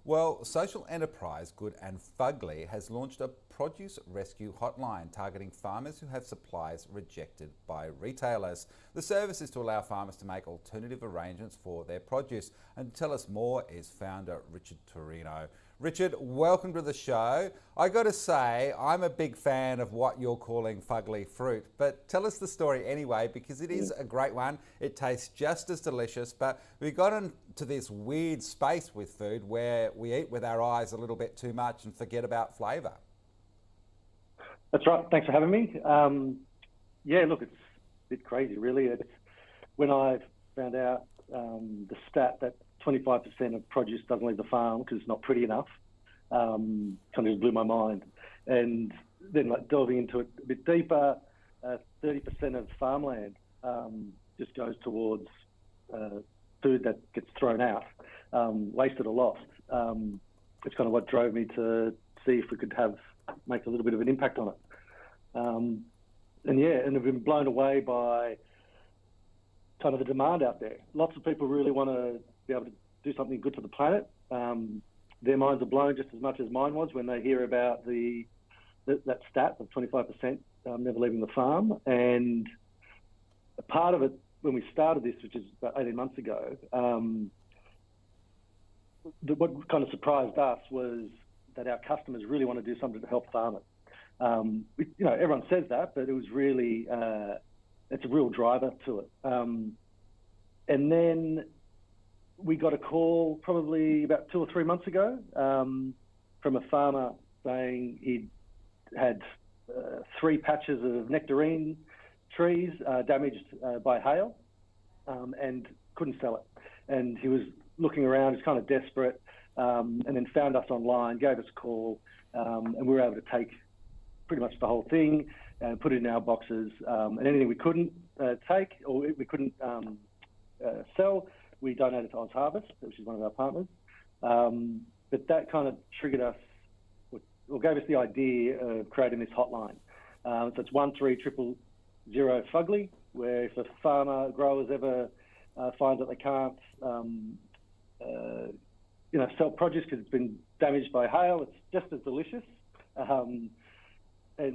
Well, social enterprise Good and Fugly has launched a produce rescue hotline targeting farmers who have supplies rejected by retailers. The service is to allow farmers to make alternative arrangements for their produce. And to tell us more is founder Richard Torino. Richard, welcome to the show. I got to say, I'm a big fan of what you're calling fugly fruit, but tell us the story anyway, because it is a great one. It tastes just as delicious, but we got into this weird space with food where we eat with our eyes a little bit too much and forget about flavour. That's right. Thanks for having me. Yeah, look, it's a bit crazy, really. When I found out the stat that 25% of produce doesn't leave the farm because it's not pretty enough, kind of just blew my mind. And then, delving into it a bit deeper, 30% of farmland just goes towards food that gets thrown out, wasted or lost. It's kind of what drove me to see if we could make a little bit of an impact on it. And I've been blown away by kind of the demand out there. Lots of people really want to be able to do something good for the planet. Their minds are blown just as much as mine was when they hear about that stat of 25% never leaving the farm. And a part of it, when we started this, which is about 18 months ago, what kind of surprised us was that our customers really want to do something to help farmers. Everyone says that, but it was really, it's a real driver to it. And then we got a call probably about 2 or 3 months ago from a farmer saying he'd had 3 patches of nectarine trees damaged by hail and couldn't sell it. And he was looking around, he's kind of desperate, and then found us online, gave us a call, and we were able to take pretty much the whole thing and put it in our boxes. And anything we couldn't take or we couldn't sell, we donated to AusBiz, which is one of our partners. But that kind of triggered us, or gave us the idea of creating this hotline. So it's 13000 fugly, where if a farmer, growers ever find that they can't sell produce because it's been damaged by hail, it's just as delicious. And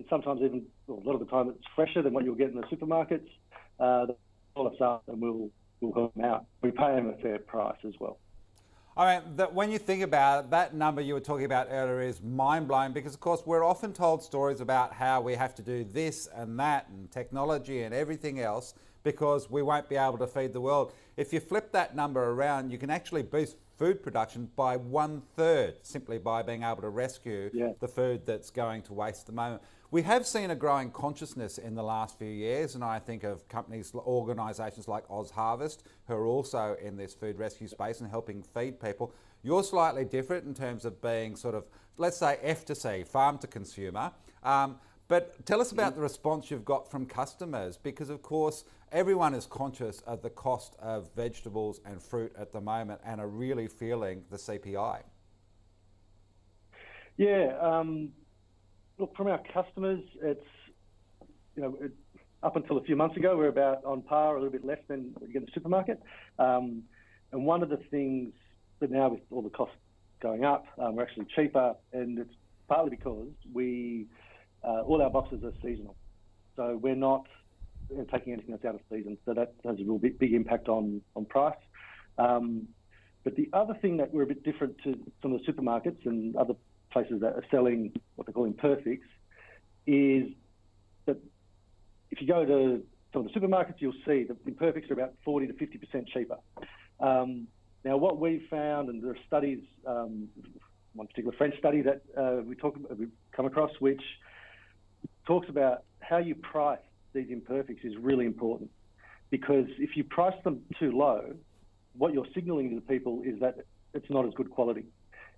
sometimes even, a lot of the time, it's fresher than what you'll get in the supermarkets. They'll call us up and we'll help them out. We pay them a fair price as well. I mean, when you think about it, that number you were talking about earlier is mind-blowing because, of course, we're often told stories about how we have to do this and that and technology and everything else because we won't be able to feed the world. If you flip that number around, you can actually boost food production by 1/3 simply by being able to rescue the food that's going to waste at the moment. We have seen a growing consciousness in the last few years, and I think of companies, organisations like AusHarvest, who are also in this food rescue space and helping feed people. You're slightly different in terms of being sort of, let's say, F2C, farm to consumer. But tell us about the response you've got from customers, because of course everyone is conscious of the cost of vegetables and fruit at the moment and are really feeling the CPI. Yeah, look, from our customers, it's, up until a few months ago, we were about on par, a little bit less than what you get in the supermarket. And one of the things that now with all the costs going up, we're actually cheaper, and it's partly because all our boxes are seasonal. So we're not taking anything that's out of season. So that has a real big impact on price. But the other thing that we're a bit different to some of the supermarkets and other places that are selling what they call imperfects is that if you go to some of the supermarkets, you'll see that imperfects are about 40 to 50% cheaper. Now, what we've found, and there are studies, one particular French study that we've come across, which talks about how you price these imperfects is really important, because if you price them too low, what you're signalling to the people is that it's not as good quality.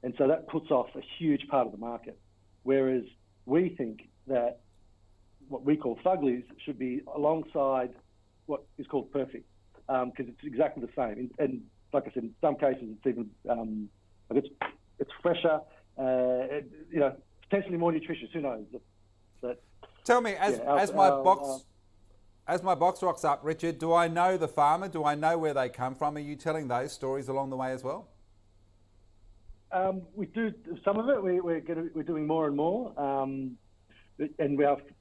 And so that puts off a huge part of the market. Whereas we think that what we call fuglies should be alongside what is called perfect, because it's exactly the same. And like I said, in some cases, it's even, it's fresher, potentially more nutritious, who knows? But tell me, as my box rocks up, Richard, do I know the farmer? Do I know where they come from? Are you telling those stories along the way as well? We do some of it. We're doing more and more, and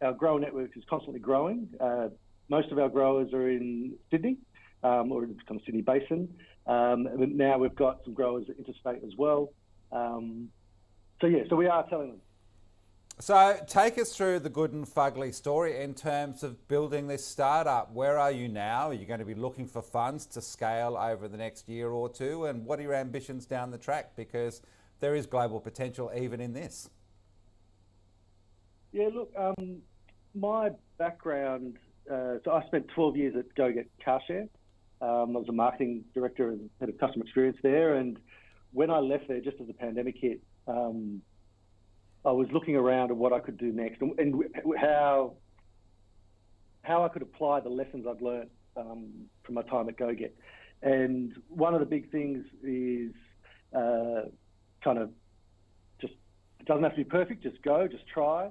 our grower network is constantly growing. Most of our growers are in Sydney, or in kind of Sydney Basin. And now we've got some growers interstate as well. So we are telling them. So take us through the good and fugly story in terms of building this startup. Where are you now? Are you going to be looking for funds to scale over the next year or two? And what are your ambitions down the track? Because there is global potential even in this. Yeah, look, my background, so I spent 12 years at GoGet Carshare. I was a marketing director and head of customer experience there. And when I left there, just as the pandemic hit, I was looking around at what I could do next and how I could apply the lessons I'd learned from my time at GoGet. And one of the big things is kind of just, it doesn't have to be perfect, just go, just try,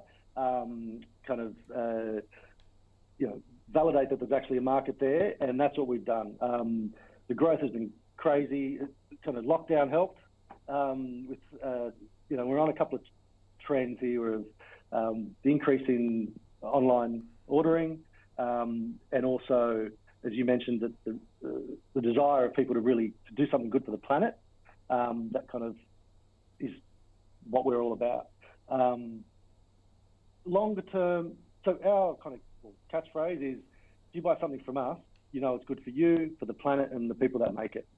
validate that there's actually a market there, and that's what we've done. The growth has been crazy. Kind of lockdown helped. We're on a couple of trends here of the increase in online ordering, and also, as you mentioned, that the desire of people to really do something good for the planet. That kind of is what we're all about. Longer term, so our kind of catchphrase is, if you buy something from us, you know it's good for you, for the planet, and the people that make it.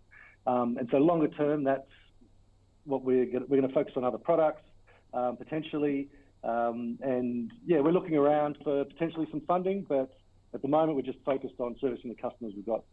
And so longer term, that's what we're going to focus on other products, potentially. And yeah, we're looking around for potentially some funding, but at the moment we're just focused on servicing the customers we've got.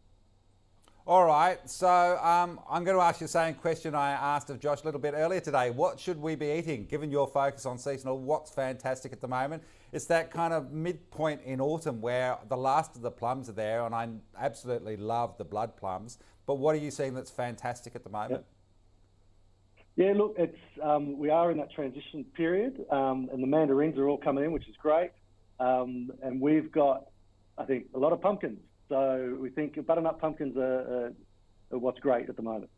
All right, so I'm going to ask you the same question I asked of Josh a little bit earlier today. What should we be eating? Given your focus on seasonal, what's fantastic at the moment? It's that kind of midpoint in autumn where the last of the plums are there, and I absolutely love the blood plums. But what are you seeing that's fantastic at the moment? Yeah, look, it's we are in that transition period, and the mandarins are all coming in, which is great. And we've got, I think, a lot of pumpkins. So we think butternut pumpkins are what's great at the moment.